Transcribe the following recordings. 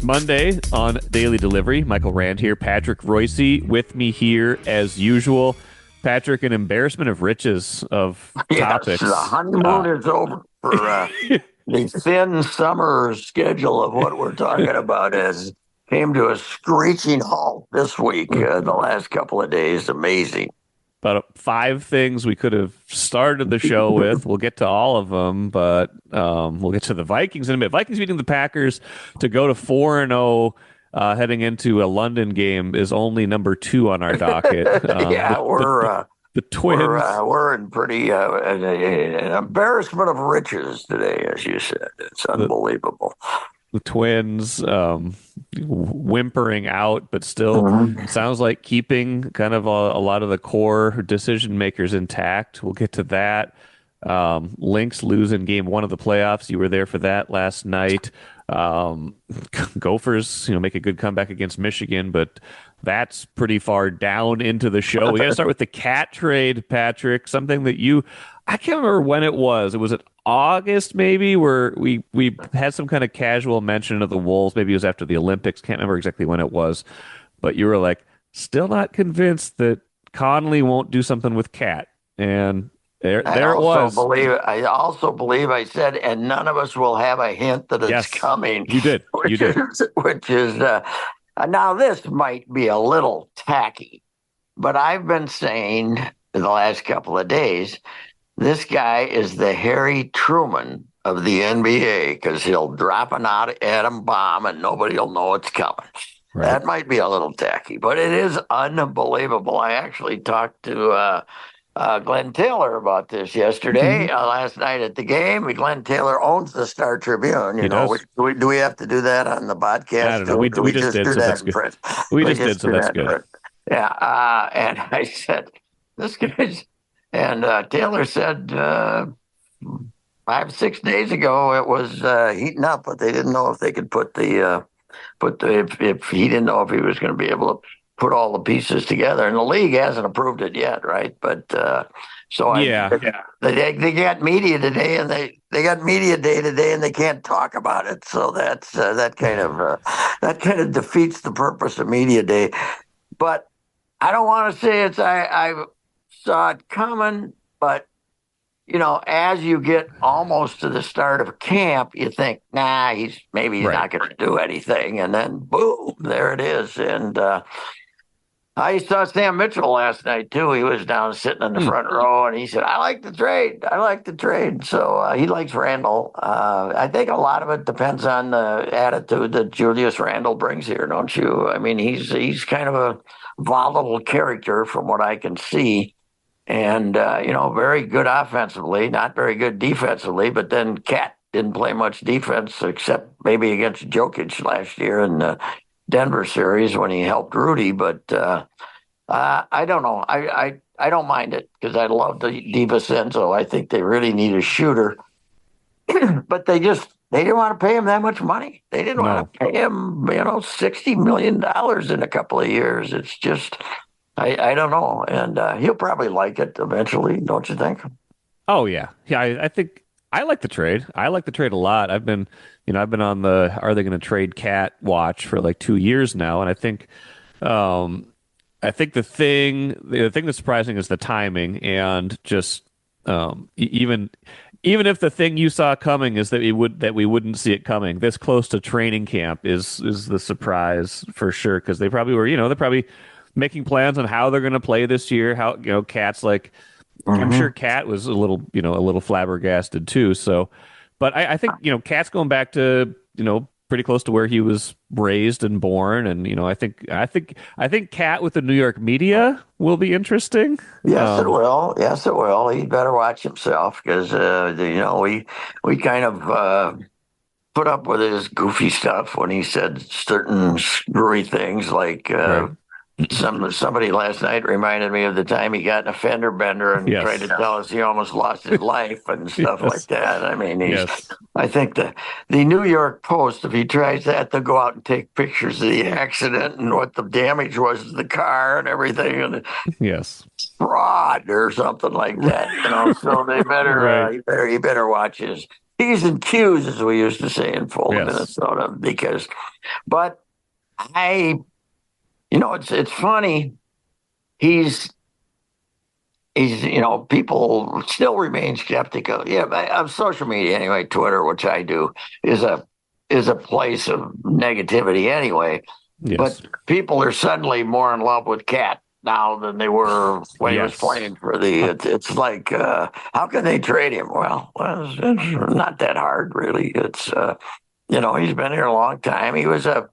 It's Monday on Daily Delivery. Michael Rand here. Patrick Reusse with me here as usual. Patrick, an embarrassment of riches of Yes, topics. the honeymoon is over for the thin summer schedule of what we're talking about has came to a screeching halt this week. The last couple of days, amazing. About five things we could have started the show with. We'll get to all of them, but we'll get to the Vikings in a minute. Vikings beating the Packers to go to 4-0 heading into a London game is only number two on our docket. Yeah, The Twins. we're in pretty an embarrassment of riches today, as you said. It's unbelievable. The Twins whimpering out, but still sounds like keeping kind of a lot of the core decision makers intact. We'll get to that. Lynx losing game one of the playoffs. You were there for that last night. Gophers, make a good comeback against Michigan, but that's pretty far down into the show. We got to start with the cat trade, Patrick. Something that I can't remember when it was. It was at August, maybe, where we had some kind of casual mention of the Wolves. Maybe it was after the Olympics. Can't remember exactly when it was, but you were like, still not convinced that Conley won't do something with Cat, and there it was. I also believe I said, and none of us will have a hint that it's Yes, coming. you did. You did. Which is now this might be a little tacky, but I've been saying in the last couple of days, this guy is the Harry Truman of the NBA because he'll drop an atom bomb and nobody will know it's coming. Right. That might be a little tacky, but it is unbelievable. I actually talked to Glenn Taylor about this yesterday, last night at the game. Glenn Taylor owns the Star Tribune. Do we have to do that on the podcast? I don't know. We just did, so that's good. We just did, so that's good. Yeah, and I said, this guy's, and Taylor said 5-6 days ago it was heating up, but they didn't know if they could if he didn't know if he was going to be able to put all the pieces together, and the league hasn't approved it yet, right? But they got media today, and they got media day today, and they can't talk about it. So that's that kind of defeats the purpose of media day. But I don't want to say I saw it coming, but as you get almost to the start of camp, you think, he's not going to do anything, and then boom, there it is, and. I saw Sam Mitchell last night, too. He was down sitting in the front row, and he said, I like the trade. I like the trade. So he likes Randall. I think a lot of it depends on the attitude that Julius Randall brings here, don't you? I mean, he's kind of a volatile character from what I can see. And, very good offensively, not very good defensively. But then Cat didn't play much defense except maybe against Jokic last year in the Denver series when he helped Rudy, but I don't know. I don't mind it because I love the DiVincenzo. I think they really need a shooter, but they didn't want to pay him that much money. They didn't want to pay him, $60 million in a couple of years. It's just, I don't know, and he'll probably like it eventually, don't you think? Oh yeah, I think I like the trade. I like the trade a lot. I've been on the are they going to trade Cat watch for like 2 years now, and I think the thing that's surprising is the timing, and just even if the thing you saw coming is that we wouldn't see it coming this close to training camp is the surprise for sure, because they probably were they're probably making plans on how they're going to play this year. How Cat's like. I'm sure Cat was a little flabbergasted too. So, but I think Cat's going back to pretty close to where he was raised and born, and I think Cat with the New York media will be interesting. Yes, it will. Yes, it will. He better watch himself because we kind of put up with his goofy stuff when he said certain screwy things like. Right. Somebody last night reminded me of the time he got in a fender bender and tried to tell us he almost lost his life and stuff like that. I mean, I think the New York Post, if he tries that, they'll go out and take pictures of the accident and what the damage was to the car and everything, and fraud or something like that. So they better he better watch his P's and Q's, as we used to say in Fulham, Yes. Minnesota. But I, it's funny. He's people still remain skeptical. Yeah, of social media anyway. Twitter, which I do, is a place of negativity anyway. But Yes. people are suddenly more in love with Cat now than they were when he was Yes. playing for the. It's like, how can they trade him? Well, it's not that hard, really. It's he's been here a long time. He was a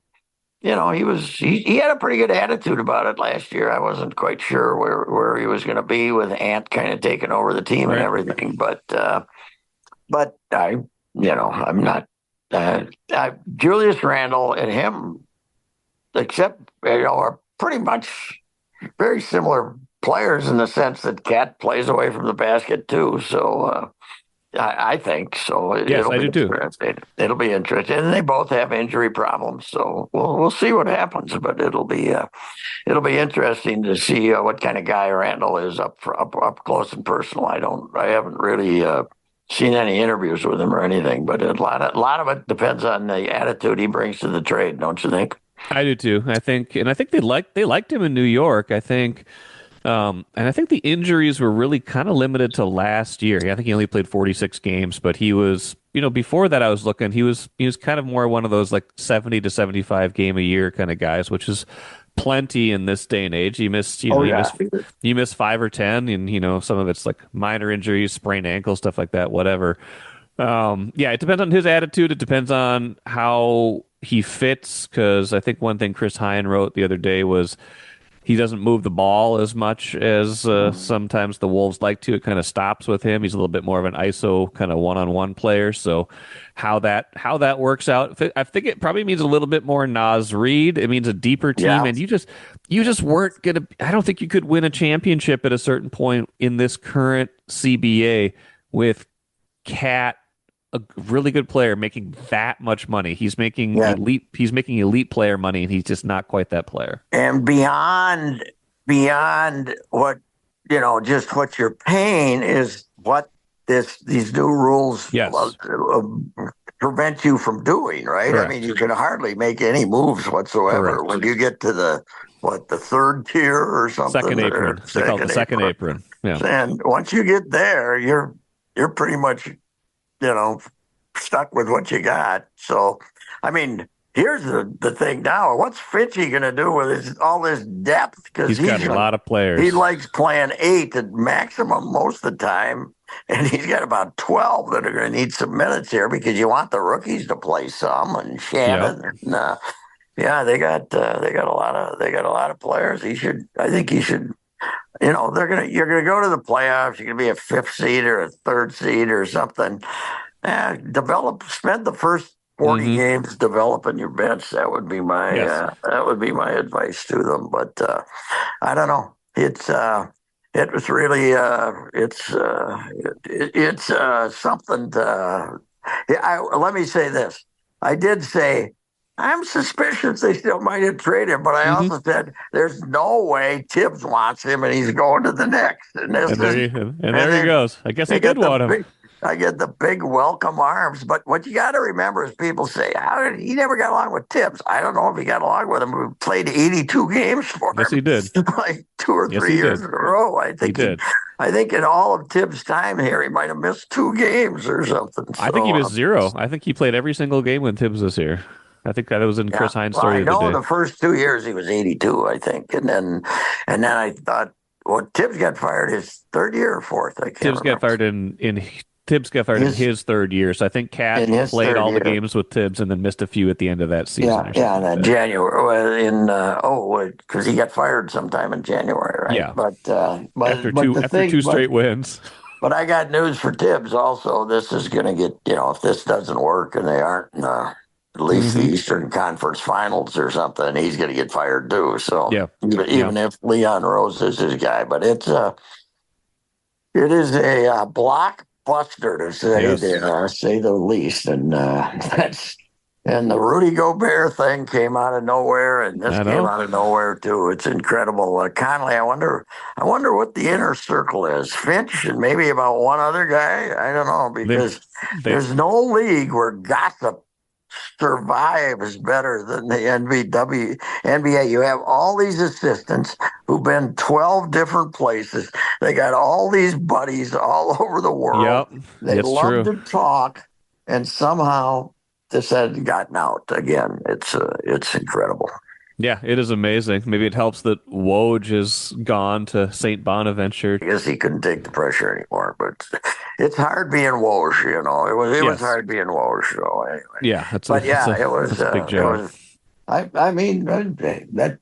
he had a pretty good attitude about it last year. I wasn't quite sure where he was going to be with Ant kind of taking over the team and Right. everything, but I'm not. Julius Randle and him, except are pretty much very similar players in the sense that Cat plays away from the basket too. So I think so. Yes, It'll I be do too. interesting. It'll be interesting, and they both have injury problems. So we'll see what happens. But it'll be interesting to see what kind of guy Randall is up close and personal. I haven't really seen any interviews with him or anything, but a lot of it depends on the attitude he brings to the trade, don't you think? I do too. I think they liked him in New York. And I think the injuries were really kind of limited to last year. I think he only played 46 games, but he was, before that I was looking, he was kind of more one of those like 70 to 75 game a year kind of guys, which is plenty in this day and age. Oh yeah, He missed 5 or 10, and some of it's like minor injuries, sprained ankle, stuff like that, whatever. Yeah, it depends on his attitude. It depends on how he fits. Because I think one thing Chris Hine wrote the other day was he doesn't move the ball as much as sometimes the Wolves like to. It kind of stops with him. He's a little bit more of an ISO kind of one-on-one player. So how that works out, I think it probably means a little bit more Nas Reed. It means a deeper team, yeah. and you just weren't gonna. I don't think you could win a championship at a certain point in this current CBA with Cat, a really good player, making that much money. Yeah, He's making elite player money, and he's just not quite that player. and beyond what just what you're paying is what these new rules Yes, prevent you from doing, right? I mean, correct, you can hardly make any moves whatsoever correct. when you get to the third tier or Second something, or apron. They call it the second second apron. apron. Yeah. And once you get there, you're pretty much know, stuck with what you got. So, I mean, here's the thing now. What's Fitchy going to do with all this depth? Because He's got a lot of he players. likes playing 8 at maximum most of the time. And he's got about 12 that are going to need some minutes here because you want the rookies to play some, and Yep. Shannon. And, yeah, they got a lot of players. I think he should. You're gonna go to the playoffs. You're gonna be a fifth seed or a third seed or something. Spend the first 40 Hmm. games developing your bench. Yes. That would be my advice to them. But I don't know. It was really it's something to. Yeah, let me say this. I did say I'm suspicious they still might have traded him, but I Hmm. also said there's no way Tibbs wants him and he's going to the Knicks. And this And is there he then goes. I guess he they did get the want him. big I get the big welcome arms. But what you got to remember is people say, how did he never got along with Tibbs? I don't know if he got along with him. We played 82 games for Yes, he him, did. like 2 or Yes, 3 he years did. in a row. He did. I think in all of Tibbs' time here, he might have missed 2 games or something. I think he So missed zero. I think he played every single game with Tibbs this year. I think that was in yeah, Chris Hines' well, I story the other know day. the first 2 years he was 82, I think, and then I thought, well, Tibbs got fired his third year or fourth. I can't Tibbs got remember. fired in Tibbs got fired in His his third year. So I think Cat in his played third all the year. games with Tibbs and then missed a few at the end of that season Yeah, or yeah, something and like then that. January because he got fired sometime in January, right? Yeah, But the after thing, two straight wins. but I got news for Tibbs also. This is going to get if this doesn't work and they aren't in at least the Hmm. Eastern Conference Finals or something, he's going to get fired too. So Yeah, yeah, even if Leon Rose is his guy, but it is a blockbuster to yes. say the least, and that's And the Rudy Gobert thing came out of nowhere, and this I came know. out of nowhere too. It's incredible. Conley, I wonder what the inner circle is. Finch and maybe about one other guy. I don't know They because they there's no league where gossip survives better than the NBA. You have all these assistants who've been 12 different places. They got all these buddies all over the world. Yep, They it's love true. to talk, and somehow this had gotten out again. It's incredible. Yeah, it is amazing. Maybe it helps that Woj is gone to St. Bonaventure. I guess he couldn't take the pressure anymore, but it's hard being Woj, you know. It was Yes. hard being Woj. So anyway, Yeah, but yeah, that's a big it job. was. I mean that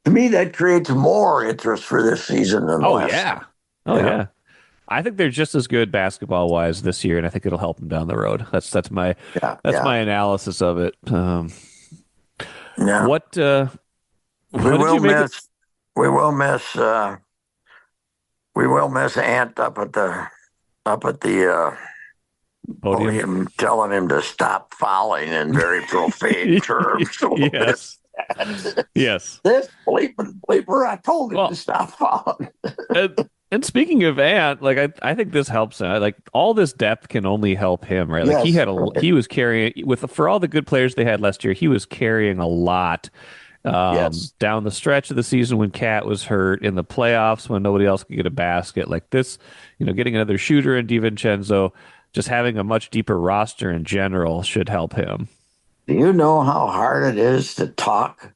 to me that creates more interest for this season than Oh last. yeah. Oh Yeah, yeah. I think they're just as good basketball wise this year, and I think it'll help them down the road. yeah, That's yeah, my analysis of it. yeah. What We what did will you make of miss. We will miss. We will miss Ant up at the the podium? podium, telling him to stop fouling in very profane terms. Yes. Yes. This bleeper, I told him to Well, stop fouling. and, and speaking of Ant, like I think this helps him. Like all this depth can only help him, right? Like Yes, he was carrying with for all the good players they had last year, he was carrying a lot yes. down the stretch of the season when Cat was hurt, in the playoffs when nobody else could get a basket. Like this, getting another shooter in DiVincenzo, just having a much deeper roster in general should help him. Do you know how hard it is to talk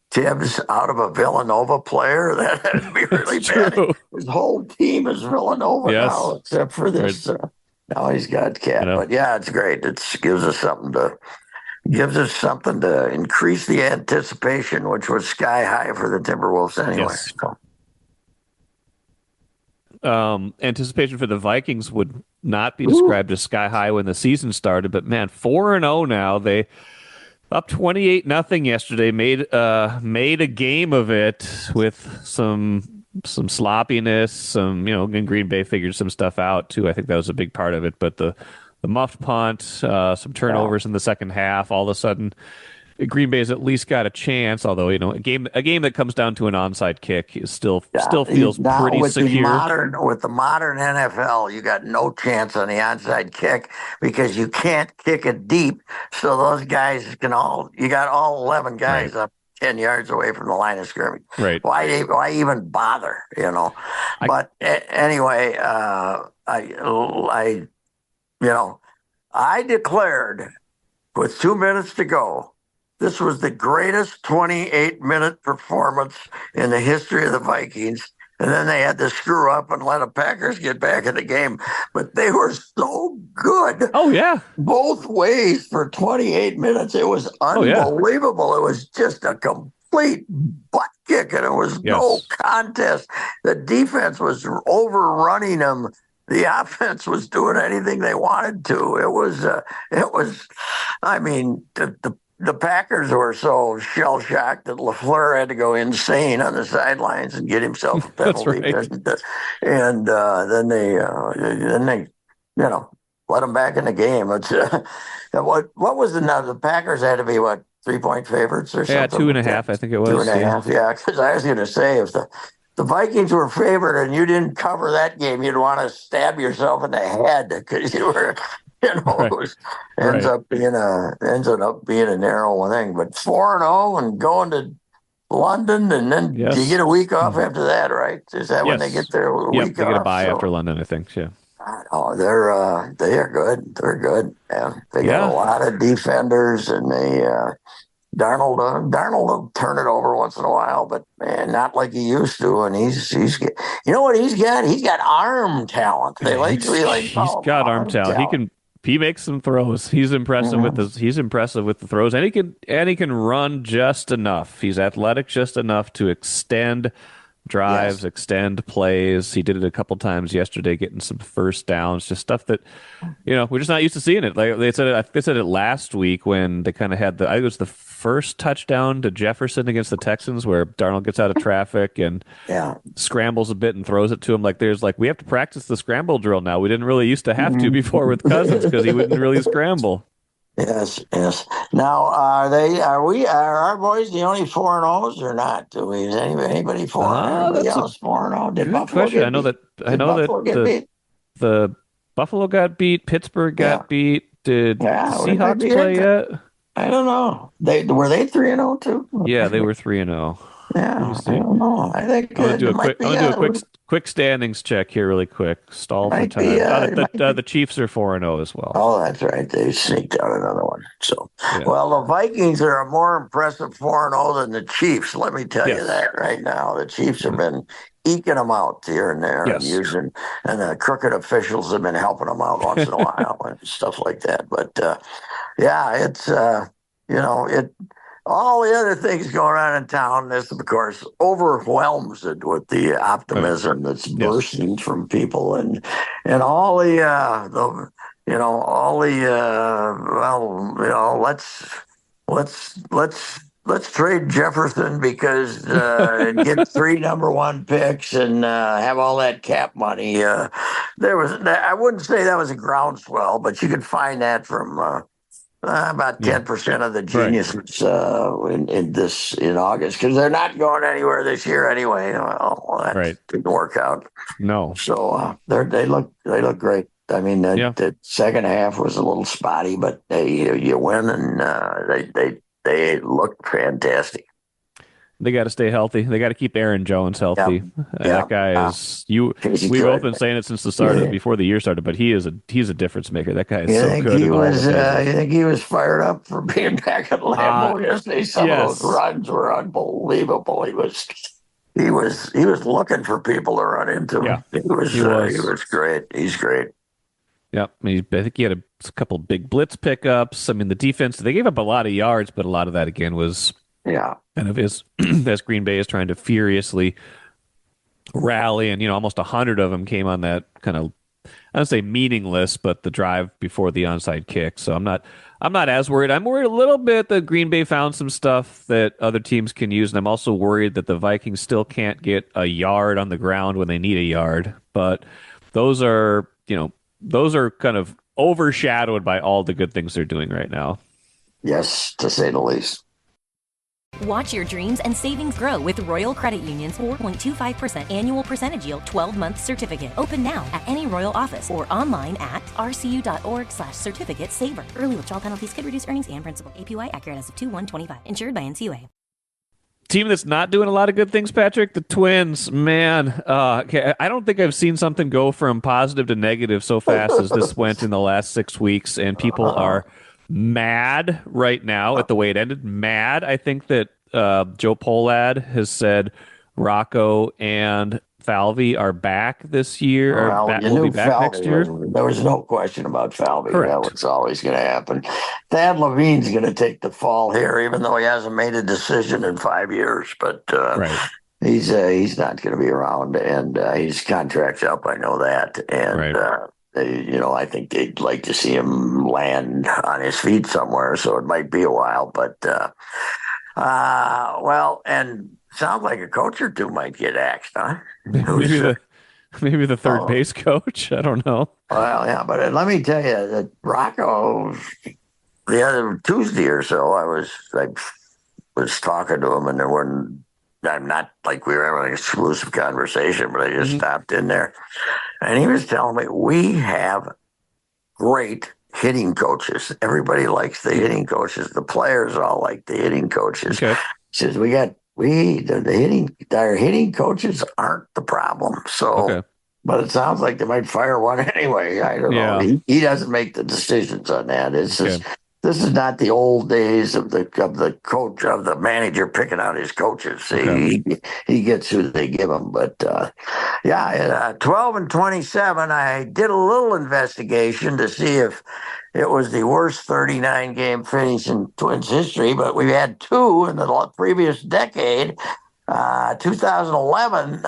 Tibbs out of a Villanova player? That'd be It's really bad. true. His whole team is Villanova now, Yes. except for Right. this. Now he's got You Cat. know. But yeah, it's great. It gives us something to increase the anticipation, which was sky high for the Timberwolves anyway. Yes. So, Anticipation for the Vikings would not be ooh, described as sky high when the season started, but man, 4-0 now. They up 28-0 yesterday, made a game of it with some sloppiness, and Green Bay figured some stuff out too. I think that was a big part of it, but the muffed punt, some yeah. turnovers in the second half, all of a sudden Green Bay's at least got a chance, although a game that comes down to an onside kick is Yeah, still feels now pretty secure. with the modern NFL, you got no chance on the onside kick because you can't kick it deep. So those guys you got all 11 Right. guys up 10 yards away from the line of scrimmage. Right. Why even bother? I But anyway, you know, I declared with 2 minutes to go. This was the greatest 28-minute performance in the history of the Vikings. And then they had to screw up and let the Packers get back in the game. But they were so good Oh yeah. both ways for 28 minutes. It was Oh yeah. unbelievable. It was just a complete butt kick, and it was no Yes. contest. The defense was overrunning them. The offense was doing anything they wanted to. I mean, the Packers were so shell shocked that LaFleur had to go insane on the sidelines and get himself a That's penalty, right. and then they let him back in the game. It's what was the Packers had to be what 3-point favorites or Yeah, something two and like a that. half, I think it Two and was. a Yeah. half, yeah. Because I was going to say if the Vikings were favored and you didn't cover that game, you'd want to stab yourself in the head because you were, it Right. was Right. ends up being a narrow thing. But 4-0 and going to London, and then you get Yes. a week off after that, right? Is that when they Yes. get their Yep. week They get a off? bye after So, London, I think. Yeah. oh, they are good. They're good. Yeah, they got a Yeah. lot of defenders, and Darnold will turn it over once in a while, but man, not like he used to. And you know what he's got? He's got arm talent. We like He's call him got arm arm talent. talent. He makes some throws. Mhm. He's impressive with the throws, and he can run just enough. He's athletic just enough to extend drives, Yes. extend plays. He did it a couple times yesterday, getting some first downs, just stuff that we're just not used to seeing it. Like they said it last week when they kind of had I think it was the first touchdown to Jefferson against the Texans, where Darnold gets out of traffic and Yeah. scrambles a bit and throws it to him. We have to practice the scramble drill now. We didn't really used to have to Mhm. before with Cousins because he wouldn't really scramble. Yes, yes. Now, are our boys the only 4-0s or not? Is anybody That's a else 4-0? Did good Buffalo question. get beat? I Did know that Buffalo get beat? the Buffalo got beat, Pittsburgh Yeah. got beat. Did the Yeah, would they Seahawks beat it? play yet? I don't know. They 3-0 too? Yeah, they were 3-0. Let me Yeah, I see. don't know. I think it might I'm be gonna do a quick standings check here really quick. Stall for might be time. it might be. The Chiefs are 4-0 as well. Oh, that's right. They sneaked out another one. So, Yeah. well, the Vikings are a more impressive 4-0 than the Chiefs. Let me tell you Yes. that right now. The Chiefs have been eking them out here and there Yes. and the crooked officials have been helping them out once in a while and stuff like that. But yeah, it all the other things going on in town. This, of course, overwhelms it with the Oh, optimism that's yes. bursting from people and all the all the let's trade Jefferson because and get three number one picks and have all that cap money. I wouldn't say that was a groundswell, but you could find that from about Yeah. 10% of the Right. geniuses in August because they're not going anywhere this year anyway. Well, that Right. didn't work out. No. So they look great. I mean, Yeah. the second half was a little spotty, but you win and they look fantastic. They got to stay healthy. They got to keep Aaron Jones Yeah, healthy. yeah, That guy is you. he's We've both good. been saying it since the start, You, before the year started. But he's a difference maker. That guy is you so think good he in all the was? You phases. think he was fired up for being back at Uh Lambeau yesterday? Some of those yes, runs were unbelievable. He was looking for people to run yeah, into. he He was. was great. He's great. Yep, I think he had a couple big blitz pickups. I mean, the defense they gave up a lot of yards, but a lot of that again was Yeah. kind of his as Green Bay is trying to furiously rally, and almost 100 of them came on that kind of I don't say meaningless, but the drive before the onside kick. So I'm not as worried. I'm worried a little bit that Green Bay found some stuff that other teams can use, and I'm also worried that the Vikings still can't get a yard on the ground when they need a yard. But those are, those are kind of overshadowed by all the good things they're doing right now. Yes, to say the least. Watch your dreams and savings grow with Royal Credit Union's 4.25% annual percentage yield 12-month certificate. Open now at any Royal office or online at rcu.org/certificate saver. Early withdrawal penalties could reduce earnings and principal. APY accurate as of 2/1/25. Insured by NCUA. Team that's not doing a lot of good things, Patrick, the Twins, man. Okay, I don't think I've seen something go from positive to negative so fast as this went in the last 6 weeks, and people Uh, are mad right now at the way it ended. Mad. I think that Joe Polad has said Rocco and Falvey are back this year, or well, you will be knew back next Falvey year. there was no question about Falvey. That Correct. was always going to happen. Thad Levine's going to take the fall here, even though he hasn't made a decision in 5 years. But Right. he's not going to be around, and his contract's up. I know that, and Right. I think they'd like to see him land on his feet somewhere. So it might be a while, but well, and sounds like a coach or two might get axed, huh? Maybe Who's maybe the third oh base coach. I don't know. well, yeah, but let me tell you that Rocco the other Tuesday or so, I was talking to him, and there weren't. I'm not like we were having an exclusive conversation, but I just Hmm. stopped in there, and he was telling me we have great hitting coaches. Everybody likes the hitting coaches. The players all like the hitting coaches. Okay. He says the hitting coaches aren't the problem. So, Okay. but it sounds like they might fire one anyway. I don't know. Yeah. He doesn't make the decisions on that. It's Okay. just this is not the old days of the coach of the manager picking out his coaches. Okay. He gets who they give him. But yeah, 12-27. I did a little investigation to see if it was the worst 39 game finish in Twins history, but we had two in the previous decade. 2011,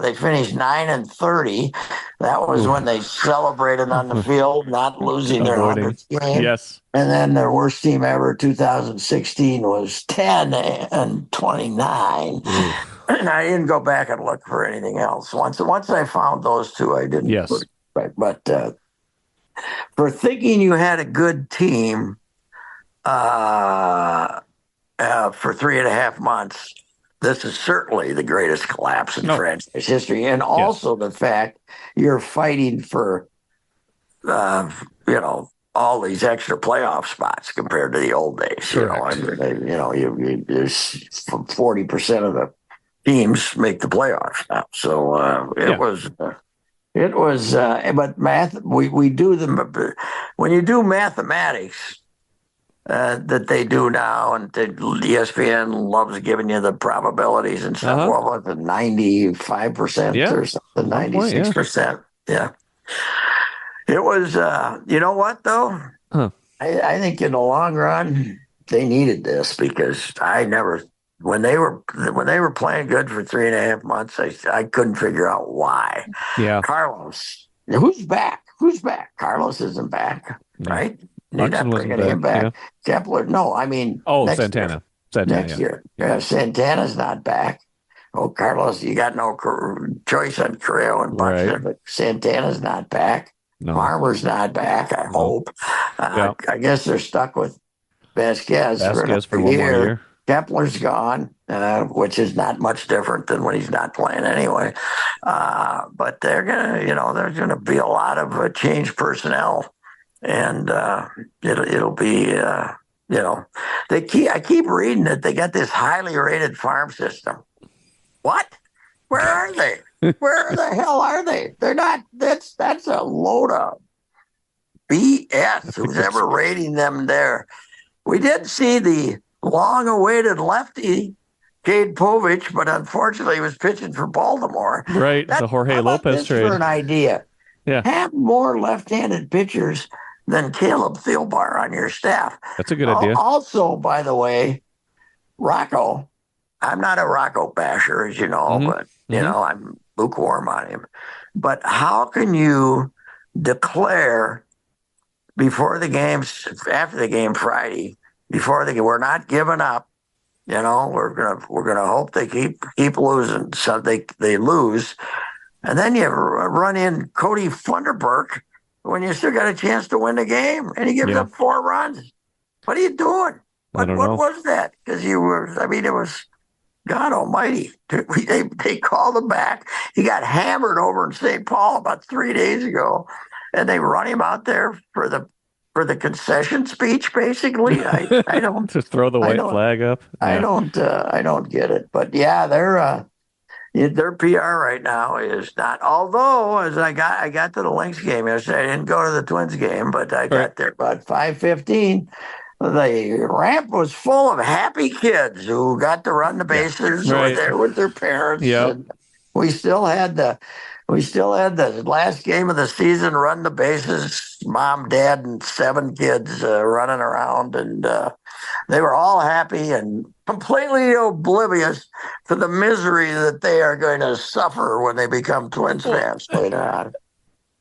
they finished 9-30. That was Ooh. when they celebrated on the field, not losing their Avoiding. 100th game. Yes. And then their worst team ever, 2016, was 10-29. Ooh. And I didn't go back and look for anything else. Once I found those two, I didn't put Yes. it right. But for thinking you had a good team, for 3.5 months. This is certainly the greatest collapse in No. franchise history, and Yes. also the fact you're fighting for, all these extra playoff spots compared to the old days. Correct. There's 40% of the teams make the playoffs now, so Yeah. But math, we do them when you do mathematics. That they do now, and ESPN loves giving you the probabilities and stuff. What was it, 95% Yeah. or something, One point, 96%? Yeah. It was, you know what, though? Huh. I think in the long run, they needed this because when they were playing good for 3.5 months, I couldn't figure out why. Yeah. Carlos, who's back? Who's back? Carlos isn't back, right? You're not bringing him back. Yeah. Kepler, no, I mean, Santana. Next year. Yeah, Santana's not back. Oh, Carlos, you got no choice on Correo and Buxton, Right. but Santana's not back. No. Farmer's not back, I hope. Yeah. I guess they're stuck with Vasquez for another one more year. Kepler's gone, which is not much different than when he's not playing anyway. But there's gonna be a lot of change personnel, and it'll be. I keep reading that they got this highly rated farm system. What? Where are they? Where the hell are they? They're not. That's a load of BS. Who's ever rating them there? We did see the long-awaited lefty Cade Povich, but unfortunately, he was pitching for Baltimore. Right, the Jorge Lopez trade. For an idea, yeah, have more left-handed pitchers than Caleb Thielbar on your staff. That's a good idea. Also, by the way, Rocco, I'm not a Rocco basher, as you know, but I'm lukewarm on him. But how can you declare before the games, after the game Friday, before the game, we're not giving up. We're gonna hope they keep losing, so they lose, and then you run in Cody Funderburk when you still got a chance to win the game, and he gives up 4 runs. What are you doing? What was that? Because it was God Almighty. They called him back. He got hammered over in St. Paul about 3 days ago, and they run him out there for the concession speech. Basically, I don't just throw the white flag up. Yeah. I don't get it. But yeah, their PR right now is not. Although, as I got to the Lynx game yesterday, I didn't go to the Twins game, but I got there about 5:15. The ramp was full of happy kids who got to run the bases. Were there with their parents. And we still had the last game of the season, run the bases, mom, dad, and 7 kids running around, and they were all happy and completely oblivious to the misery that they are going to suffer when they become Twins fans later on.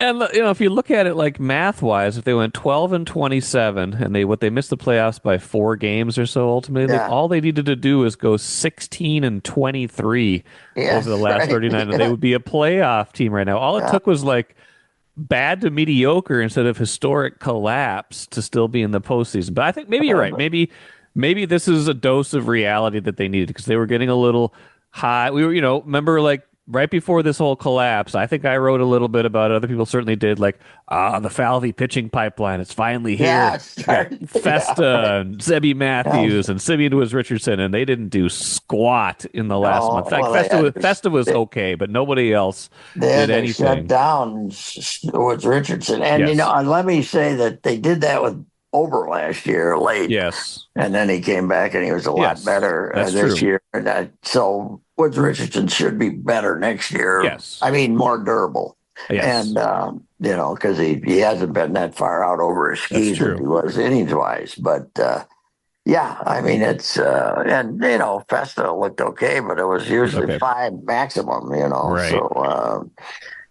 And if you look at it like math-wise, if they went 12-27 and they missed the playoffs by 4 games or so, ultimately, all they needed to do is go 16-23 over the last 39, and they would be a playoff team right now. All it took was like bad to mediocre instead of historic collapse to still be in the postseason. But I think maybe you're right. Maybe this is a dose of reality that they needed because they were getting a little high. We were, remember like right before this whole collapse, I think I wrote a little bit about it. Other people certainly did. Like, the Falvey pitching pipeline, it's finally here. Yeah, Festa and Zebby Matthews and Simeon was Richardson, and they didn't do squat in the last month. In fact, Festa was okay, but nobody else did anything. Shut down with Richardson. And, let me say that they did that with Ober last year late. Yes. And then he came back and he was a lot better this year. And so Woods Richardson should be better next year. Yes. I mean, more durable. Yes. And, because he hasn't been that far out over his skis as he was innings-wise. But, I mean, it's, Festa looked okay, but it was usually 5 maximum, Right. So,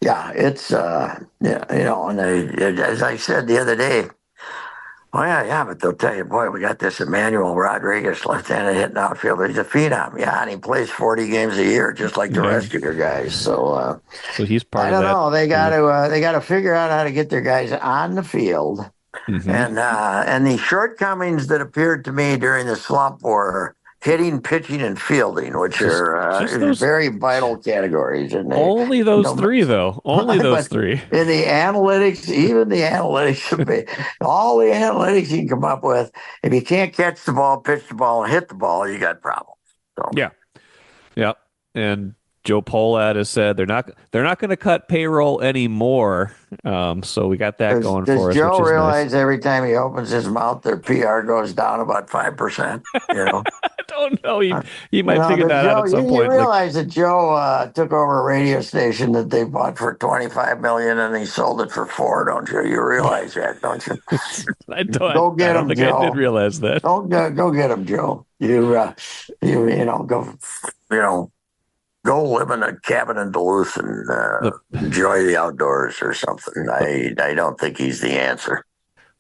it's, and as I said the other day, but they'll tell you, boy, we got this Emmanuel Rodriguez, left-handed hitting outfielder. He's a phenom. Yeah, and he plays 40 games a year, just like the rest of your guys. So he's part of that. I don't know. They got to figure out how to get their guys on the field Mm-hmm. And the shortcomings that appeared to me during the slump were hitting, pitching, and fielding, which Just, are just those, very vital categories. And they, only you those know, three, though. Only those but three. in the analytics, even the analytics, all the analytics you can come up with, if you can't catch the ball, pitch the ball, and hit the ball, you got problems. So. Yeah. Yeah. And Joe Polat has said they're not going to cut payroll anymore. So we got that going for Does us, which Joe is nice. realize every time he opens his mouth, their PR goes down about 5%? You know, I don't know. He might no, figure but that out Joe, at some you point. Like, realize that Joe took over a radio station that they bought for 25 million and he sold it for 4, don't you? You realize that, don't you? Go I get don't him, think I did Joe. realize that. Don't go get him, Joe. Go go live in a cabin in Duluth and The enjoy the outdoors or something. I don't think he's the answer.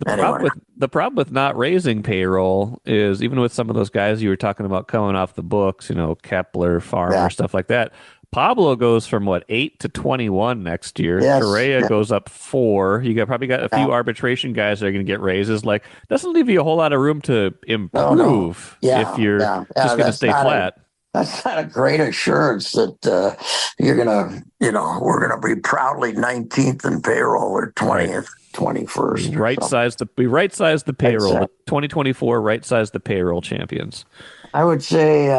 Anyway, the problem with not raising payroll is even with some of those guys you were talking about coming off the books, Kepler, Farmer, yeah, stuff like that. Pablo goes from what 8 to 21 next year. yes, Correa yeah, goes up 4. Probably got a yeah. few arbitration guys that are going to get raises. Like doesn't leave you a whole lot of room to No, no, improve if yeah, you're yeah, yeah. just going to stay flat. That's not a great assurance that you're gonna, we're gonna be proudly 19th in payroll or Right. 20th, 21st or Right something. size the I'd payroll. say. The 2024 right size the payroll champions. I would say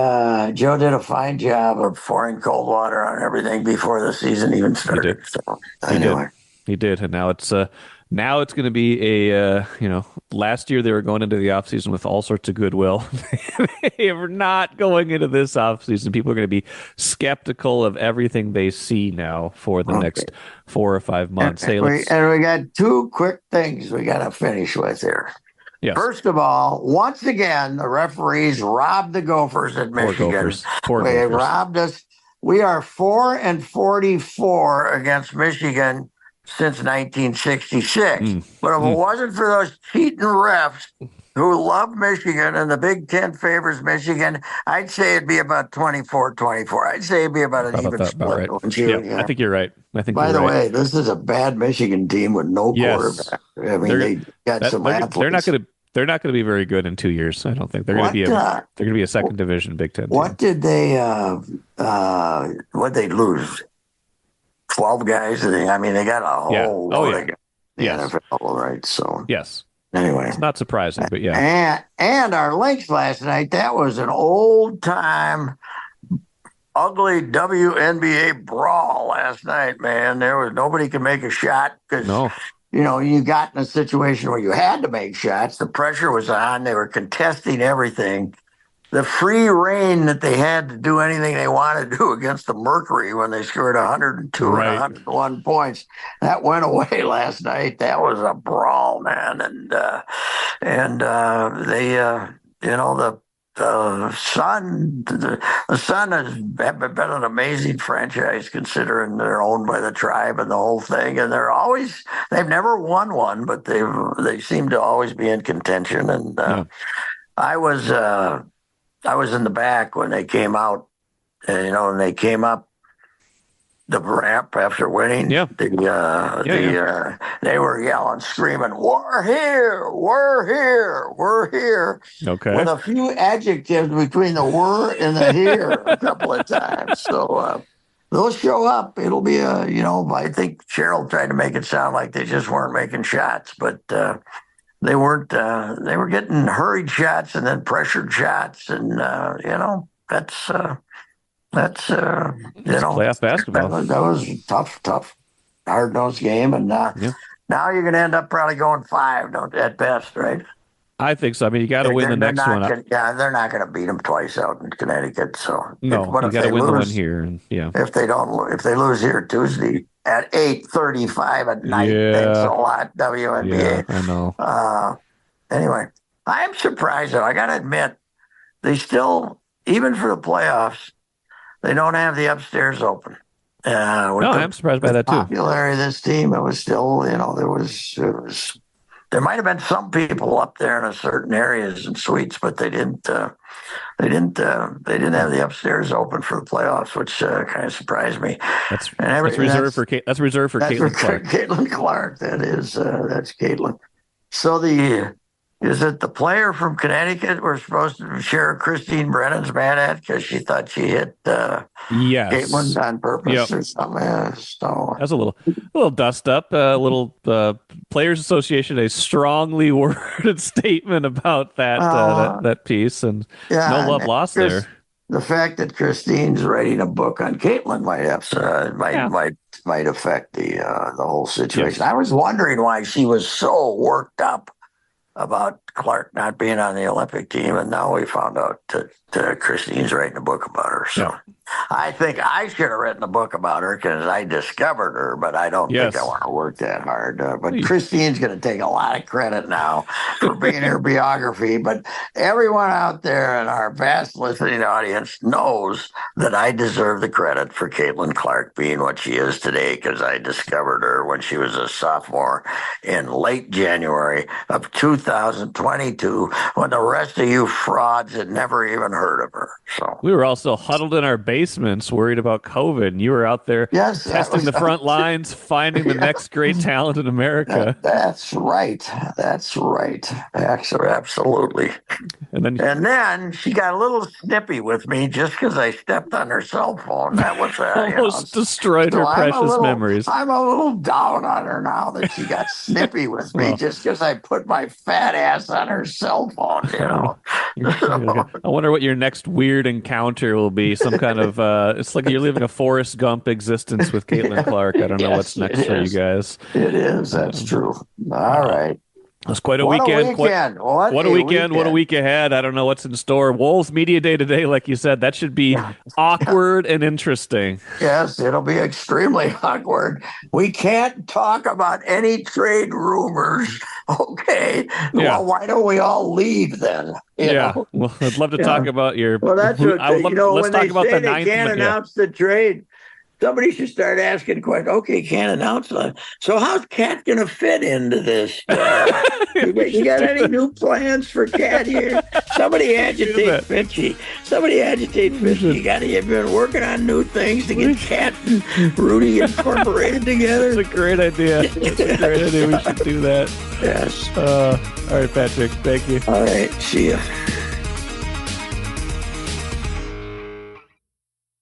Joe did a fine job of pouring cold water on everything before the season even He did. started. So He did. anyway, He did. And now it's going to be last year they were going into the offseason with all sorts of goodwill. They are not going into this offseason. People are going to be skeptical of everything they see now for the okay. next 4 or 5 months. Hey, We got 2 quick things we got to finish with here. yes, First of all, once again, the referees robbed the Gophers at poor Michigan. Gophers. Poor They Gophers. robbed us. We are 4-44 against Michigan since 1966. But if it wasn't for those cheating refs who love Michigan and the Big Ten favors Michigan, I'd say it'd be about 24-24. I'd say it'd be about an How about even that? About split, right. wouldn't you? Yeah, I think you're right. By the way, this is a bad Michigan team with no Yes. quarterback. I mean, they got some athletes. They're not going to be very good in 2 years. I don't think they're going to be they're going to be a second division Big Ten team. What did they what they lose? 12 guys. I mean, they got a whole load of guys in the NFL, right? So yes, anyway, it's not surprising, but yeah. And our Lynx last night, that was an old time ugly WNBA brawl last night, man. There was nobody could make a shot because you got in a situation where you had to make shots. The pressure was on. They were contesting everything. The free reign that they had to do anything they wanted to do against the Mercury when they scored 102 and 101 points, that went away last night. That was a brawl, man. And they, the Sun has been an amazing franchise considering they're owned by the Tribe and the whole thing. And they've never won one, but they seem to always be in contention. And I was in the back when they came out, and they came up the ramp after winning. Yeah. They were yelling, screaming, "We're here! We're here! We're here!" Okay. With a few adjectives between the "were" and the "here" a couple of times. So they'll show up. It'll be I think Cheryl tried to make it sound like they just weren't making shots, but they weren't. They were getting hurried shots and then pressured shots, and that's playoff basketball. That was a tough, hard-nosed game, and now you're going to end up probably going 5, at best, right? I think so. I mean, you got to win the next one. They're not going to beat them twice out in Connecticut. So you got to win the one here, and if they lose here Tuesday at 8:35 at night, thanks a lot, WNBA. Yeah, I know. Anyway, I am surprised though. I got to admit, they still, even for the playoffs, they don't have the upstairs open. I'm surprised by that too. Popularity of this team, it was still, there might have been some people up there in certain areas and suites, but they didn't have the upstairs open for the playoffs, which kind of surprised me. That's reserved for Caitlin Clark. Caitlin Clark. That's Caitlin. So is it the player from Connecticut we're supposed to share Christine Brennan's mad at because she thought she hit Yes. Caitlin on purpose Yep. or something? So That's a little dust up. A little Players Association, a strongly worded statement about that piece, and yeah, no love lost there. the fact that Christine's writing a book on Caitlin Yeah. might affect the whole situation. Yes. I was wondering why she was so worked up about Clark not being on the Olympic team, and now we found out that Christine's writing a book about her. So I think I should have written a book about her because I discovered her, but I don't think I want to work that hard. But Christine's going to take a lot of credit now for being her biography. But everyone out there in our vast listening audience knows that I deserve the credit for Caitlin Clark being what she is today because I discovered her when she was a sophomore in late January of 2022 when the rest of you frauds had never even heard of her. So we were also huddled in our basements worried about COVID, and you were out there testing the front lines, finding the next great talent in America. That's right. Actually, absolutely. And then she got a little snippy with me just because I stepped on her cell phone. That was almost destroyed her precious memories. I'm a little down on her now that she got snippy with me just because I put my fat ass on her cell phone. I wonder what your next weird encounter will be. Some kind of it's like you're living a Forrest Gump existence with Caitlin Clark. I don't know what's next for you guys. It is. That's true. All right. It's quite a weekend. What a weekend. What a week ahead. I don't know what's in store. Wolves Media Day today, like you said, that should be awkward and interesting. Yes, it'll be extremely awkward. We can't talk about any trade rumors. Okay. Yeah. Well, why don't we all leave then? You know? Well, I'd love to talk about your. Well, that's what let's when talk they about say the they ninth. can't announce the trade. Somebody should start asking questions. Okay, can't announce that. So how's Cat going to fit into this? You got any new plans for Cat here? Somebody agitate Fitchy. You've been working on new things to get Cat and Rudy incorporated together. That's a great idea. We should do that. Yes. All right, Patrick. Thank you. All right. See ya.